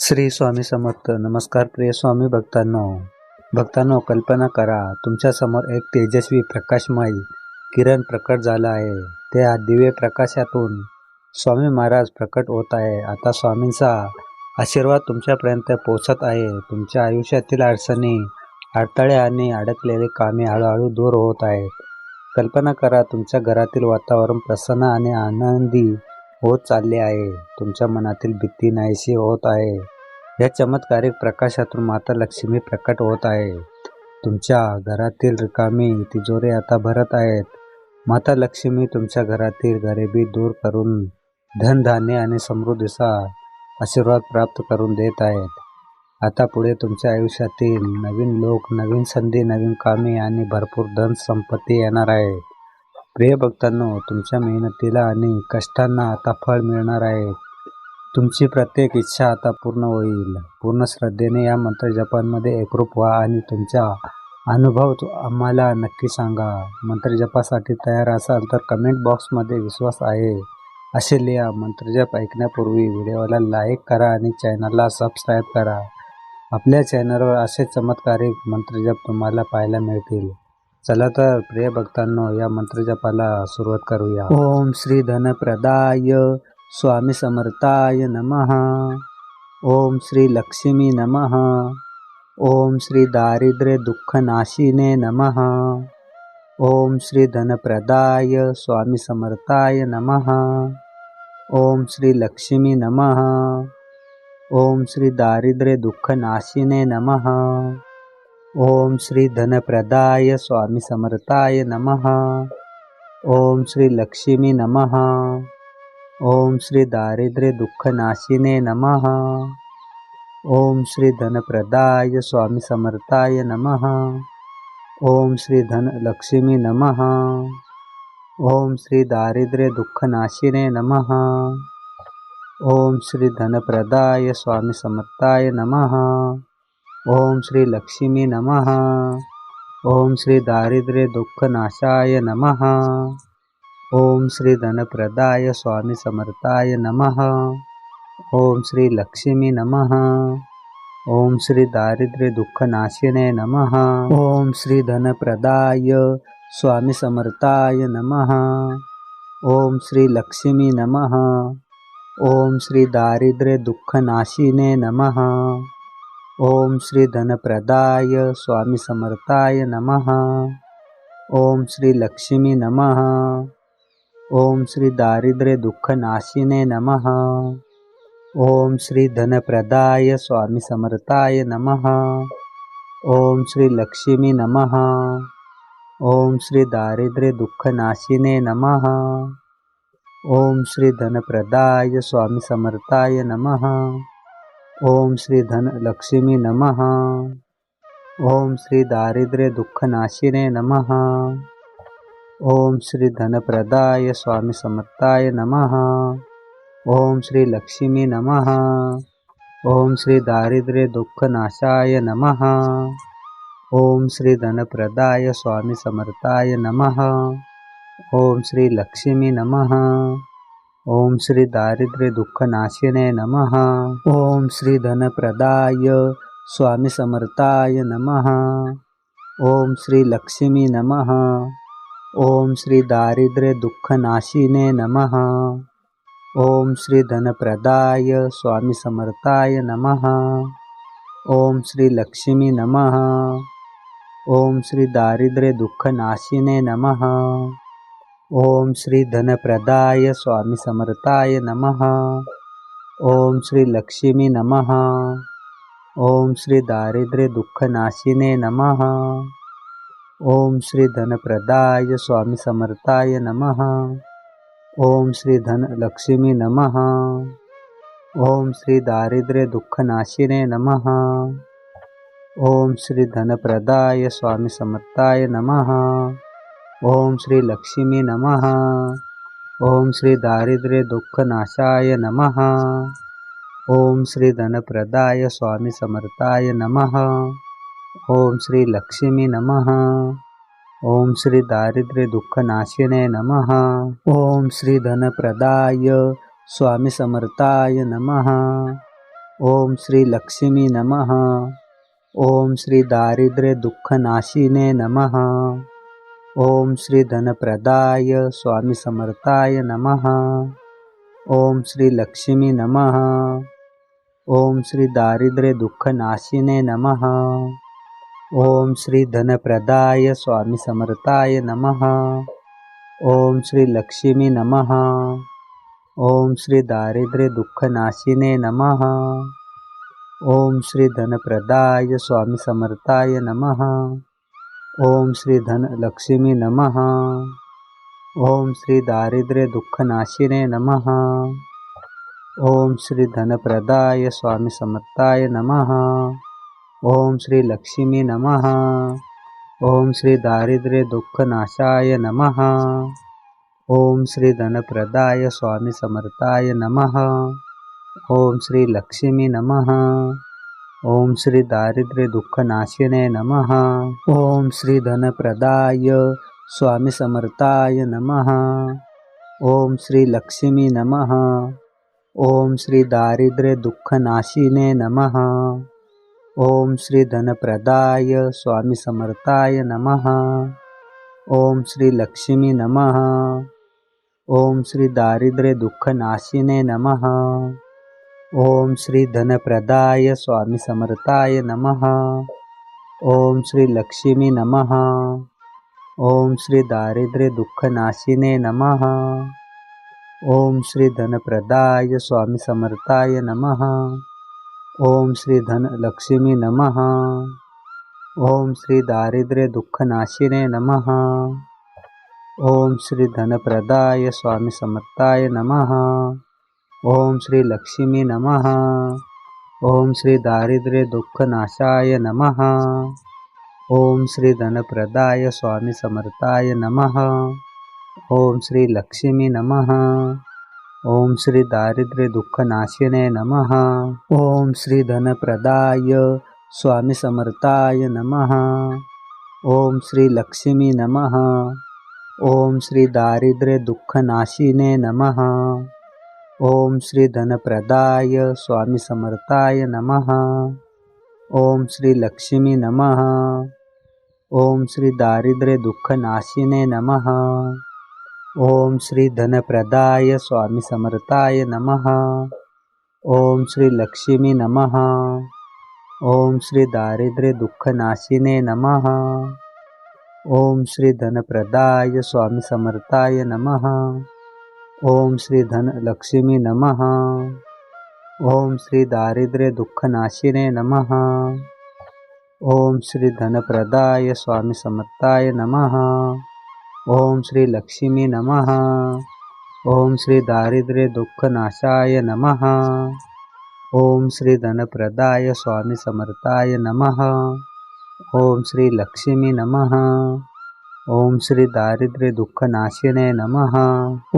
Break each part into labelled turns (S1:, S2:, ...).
S1: श्री स्वामी समर्थ. नमस्कार प्रिय स्वामी भक्तांनो, कल्पना करा, तुमच्या समोर एक तेजस्वी प्रकाशमय किरण प्रकट झाला आहे. त्या दिव्य प्रकाशातून स्वामी महाराज प्रकट होत आहे. आता स्वामींचा आशीर्वाद तुमच्यापर्यंत पोहोचत आहे. तुमच्या आयुष्यातील अडचणी, अडथळे आणि अडकलेली कामे हळूहळू दूर होत आहेत. कल्पना करा, तुमच्या घरातील वातावरण प्रसन्न आणि आनंदी होत चालले आहे. तुमच्या मनातील भीती नाहीशी होत आहे. या चमत्कारिक प्रकाशातून माता लक्ष्मी प्रकट होत आहे. तुमच्या घरातील रिकामी तिजोरी आता भरत आहेत. माता लक्ष्मी तुमच्या घरातील गरिबी दूर करून धनधान्य आणि समृद्धीचा आशीर्वाद प्राप्त करून देत आहेत. आता पुढे तुमच्या आयुष्यातील नवीन लोक, नवीन संधी, नवीन कामे आणि भरपूर धन संपत्ती येणार आहे. प्रिय भक्तांनो, तुमच्या मेहनतीला आणि कष्टांना आता फळ मिळणार आहे. तुमची प्रत्येक इच्छा आता पूर्ण होईल. पूर्ण श्रद्धेने या मंत्र जपांमध्ये एकरूप व्हा आणि तुमचा अनुभव आम्हाला नक्की सांगा. मंत्र जपासाठी तयार असाल तर कमेंट बॉक्समध्ये विश्वास आहे असे लिहा. मंत्रजप ऐकण्यापूर्वी व्हिडिओला लाईक करा आणि चॅनलला सबस्क्राईब करा. आपल्या चॅनलवर असे चमत्कारिक मंत्रजप तुम्हाला पाहायला मिळतील. चला तर प्रिय भक्तांनो, या मंत्रजपाला सुरुवात करूया. ओम श्री धनप्रदाय स्वामी समर्थाय नमः. ओम श्री लक्ष्मी नमः. ओम श्री दारिद्र्य दुःखनाशिने नमः. ओम श्री धनप्रदाय स्वामी समर्थाय नमः. ओम श्री लक्ष्मी नमः. ओम श्री दारिद्र्य दुःखनाशिने नमः. ओम श्री धनप्रदाय स्वामी समर्थाय नमः. ओम श्री लक्ष्मी नमः. ओम श्री दारिद्र्य दुःखनाशिने नमः. ओम श्री धनप्रदाय स्वामी समर्थाय नमः. ओम श्री धन लक्ष्मी नमः. ओम श्री दारिद्र्य दुःखनाशिने नमः. ओम श्री धनप्रदाय स्वामी समर्थाय नमः. ओम श्री लक्ष्मी नमः. ओम श्री दारिद्र्य दुःखनाशाय नमः. ओम श्री धनप्रदाय स्वामी समर्थाय नमः. ओम श्री लक्ष्मी नमः. ओम श्री दारिद्र्य दुःखनाशिने नमः. ओम श्री धनप्रदाय स्वामी समर्थाय नमः. ओम श्री लक्ष्मी नमः. ओम श्री दारिद्र्य दुःखनाशिने नमः. ओम श्री धनप्रदाय स्वामी समर्थाय नमः. ओम श्री लक्ष्मी नमः. ओम श्री दारिद्र्य दुःखनाशिने नमः. ओम श्री धनप्रदाय स्वामी समर्थाय नमः. ओम श्री लक्ष्मी नमः. ओम श्री दारिद्र्य दुःखनाशिने नमः. ओम श्री धनप्रदाय स्वामी समर्थाय नमः. ओम श्री धन लक्ष्मी नमः. ओम श्री दारिद्र्य दुःखनाशिने नमः. ओम श्री धनप्रदाय स्वामी समर्थाय नमः. ओम श्री लक्ष्मी नमः. ओम श्री दारिद्र्य दुःखनाशाय नमः. ओम श्री धनप्रदाय स्वामी समर्थाय नमः. ओम श्री लक्ष्मी नमः. ओम श्री दारिद्र्य दुःखनाशिने नमः. ओम श्री धनप्रदाय स्वामी समर्थाय नमः. ओम श्री लक्ष्मी नमः. ओम श्री दारिद्र्य दुःखनाशिने नमः. ओम श्री धनप्रदाय स्वामी समर्थाय नमः. ओम श्री लक्ष्मी नमः. ओम श्री दारिद्र्य दुःखनाशिने नमः. ओम श्री धनप्रदाय स्वामी समर्थाय नमः. ओम श्री लक्ष्मी नमः. ओम श्री दारिद्र्य दुःखनाशिने नमः. ओम श्री धनप्रदाय स्वामी समर्थाय नमः. ओम श्री धन लक्ष्मी नमः. ओम श्री दारिद्र्य दुःखनाशिने नमः. ओम श्री धनप्रदाय स्वामी समर्थाय नमः. ओम श्री लक्ष्मी नमः. ओम श्री दारिद्र्य दुःखनाशाय नमः. ओम श्री धनप्रदाय स्वामी समर्थाय नमः. ओम श्री लक्ष्मी नमः. ओम श्री दारिद्र्य दुःखनाशिने नमः. ओम श्री धनप्रदाय स्वामी समर्थाय नमः. ओम श्री लक्ष्मी नमः। ओम श्री दारिद्र्य दुःखनाशिने नमः। ओम श्री धनप्रदाय स्वामी समर्थाय नमः। ओम श्री लक्ष्मी नमः। ओम श्री दारिद्र्य दुःखनाशिने नमः। ओम श्री धनप्रदाय स्वामी समर्थाय नमः। ओम श्री लक्ष्मी नमः। ओम श्री दारिद्र्य दुःखनाशिने नमः। ओम श्री धनप्रदाय स्वामी समर्थाय नमः। ओम श्री धनलक्ष्मी नमः। ओम श्री दारिद्र्य दुःखनाशिने नमः। ओम श्री धनप्रदाय स्वामी समर्थाय नमः। ओम श्री लक्ष्मी नमः। ओम श्री दारिद्र्य दुःखनाशाय नमः। ओम श्री धनप्रदाय स्वामी समर्थाय नमः। ओम श्री लक्ष्मी नमः। ओम श्री दारिद्र्य दुःखनाशिने नमः। ओम श्री धनप्रदाय स्वामी समर्थाय नमः। ओम श्री लक्ष्मी नमः। ओम श्री दारिद्र्य दुःखनाशिने नमः। ओम श्री धनप्रदाय स्वामी समर्थाय नमः। ओम श्री लक्ष्मी नमः। ओम श्री दारिद्र्य दुःखनाशिने नमः। ओम श्री धनप्रदाय स्वामी समर्थाय नमः। ओम श्री लक्ष्मी नमः। ओम श्री दारिद्र्य दुःखनाशिने नमः। ओम श्री धनप्रदाय स्वामी समर्थाय नमः। ओम श्री धनलक्ष्मी नमः। ओम श्री दारिद्र्य दुःखनाशिने नमः। ओम श्री धनप्रदाय स्वामी समर्थाय नमः। ओम श्री लक्ष्मी नमः। ओम श्री दारिद्र्य दुःखनाशाय नमः। ओम श्री धनप्रदाय स्वामी समर्थाय नमः। ओम श्री लक्ष्मी नमः। ओम श्री दारिद्र्य दुःखनाशिने नमः। ओम श्री धनप्रदाय स्वामी समर्थाय नमः। ओम श्री लक्ष्मी नमः। ओम श्री दारिद्र्य दुःखनाशिने नमः। ओम श्री धनप्रदाय स्वामी समर्थाय नमः। ओम श्री लक्ष्मी नमः। ओम श्री दारिद्र्य दुःखनाशिने नमः। ओम श्री धनप्रदाय स्वामी समर्थाय नमः। ओम श्री लक्ष्मी नमः। ओम श्री दारिद्र्य दुःखनाशिने नमः। ओम श्री धनप्रदाय स्वामी समर्थाय नमः। ओम श्री धनलक्ष्मी नमः। ओम श्री दारिद्र्य दुःखनाशिने नमः। ओम श्री धनप्रदाय स्वामी समर्थाय नमः। ओम श्री लक्ष्मी नमः। ओम श्री दारिद्र्य दुःखनाशाय नमः। ओम श्री धनप्रदाय स्वामी समर्थाय नमः। ओम श्री लक्ष्मी नमः। ओम श्री दारिद्र्य दुःखनाशिने नमः।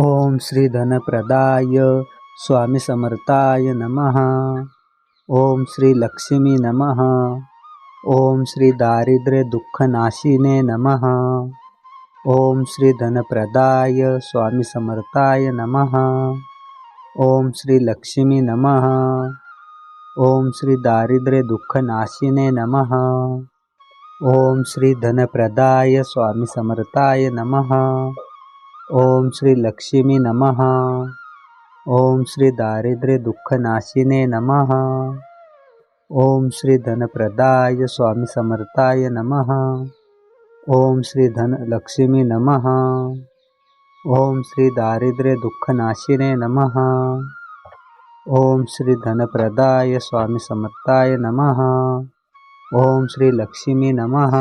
S1: ओम श्री धनप्रदाय स्वामी समर्थाय नमः। ओम श्री लक्ष्मी नमः। ओम श्री दारिद्र्य दुःखनाशिने नमः। ओम श्री धनप्रदाय स्वामी समर्थाय नमः। ओम श्री लक्ष्मी नमः। ओम श्री दारिद्र्य दुःखनाशिने नमः। ओम श्री धनप्रदाय स्वामी समर्थाय नमः। ओम श्री लक्ष्मी नमः। ओम श्री दारिद्र्य दुःखनाशिने नमः। ओम श्री धनप्रदाय स्वामी समर्थाय नमः। ओम श्री धनलक्ष्मी नमः। ओम श्री दारिद्र्य दुःखनाशिने नमः। ओम श्री धनप्रदाय स्वामी समर्थाय नमः। ओम श्री लक्ष्मी नमः।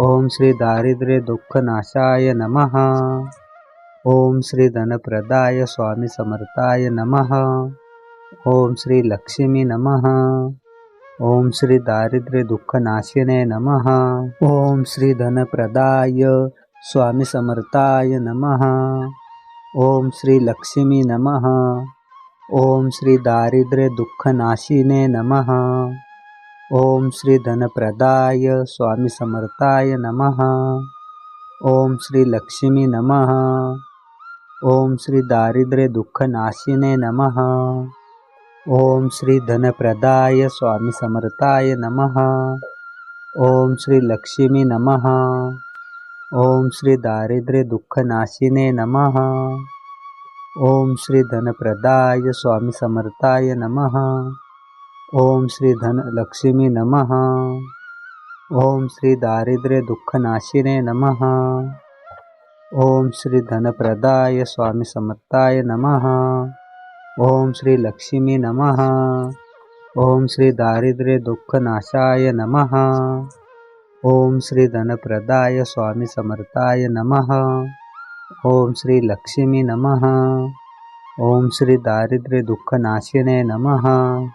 S1: ओम श्री दारिद्र्य दुःखनाशाय नमः। ओम श्री धनप्रदाय स्वामी समर्थाय नमः। ओम श्री लक्ष्मी नमः। ओम श्री दारिद्र्य दुःखनाशिने नमः। ओम श्री धनप्रदाय स्वामी समर्थाय नमः। ओम श्री लक्ष्मी नमः। ओम श्री दारिद्र्य दुःखनाशिने नमः। ओम श्री धनप्रदाय स्वामी समर्थाय नमः। ओम श्री लक्ष्मी नमः। ओम श्री दारिद्र्य दुःखनाशिने नमः। ओम श्री धनप्रदाय स्वामी समर्थाय नमः. ओम श्री लक्ष्मी नमः. ओम श्री दारिद्र्य दुःखनाशिने नमः. ओम श्री धनप्रदाय स्वामी समर्थाय नमः. ओम श्री धनलक्ष्मी नमः. ओम श्री दारिद्र्य दुःखनाशिने नमः. ओम श्री धनप्रदाय स्वामी समर्थाय नमः. ओम श्री लक्ष्मी नमः. ओम श्री दारिद्र्य दुःखनाशाय नमः. ओम श्री धनप्रदाय स्वामी समर्थाय नमः. ओम श्री लक्ष्मी नमः. ओम श्री दारिद्र्य दुःखनाशिने नमः.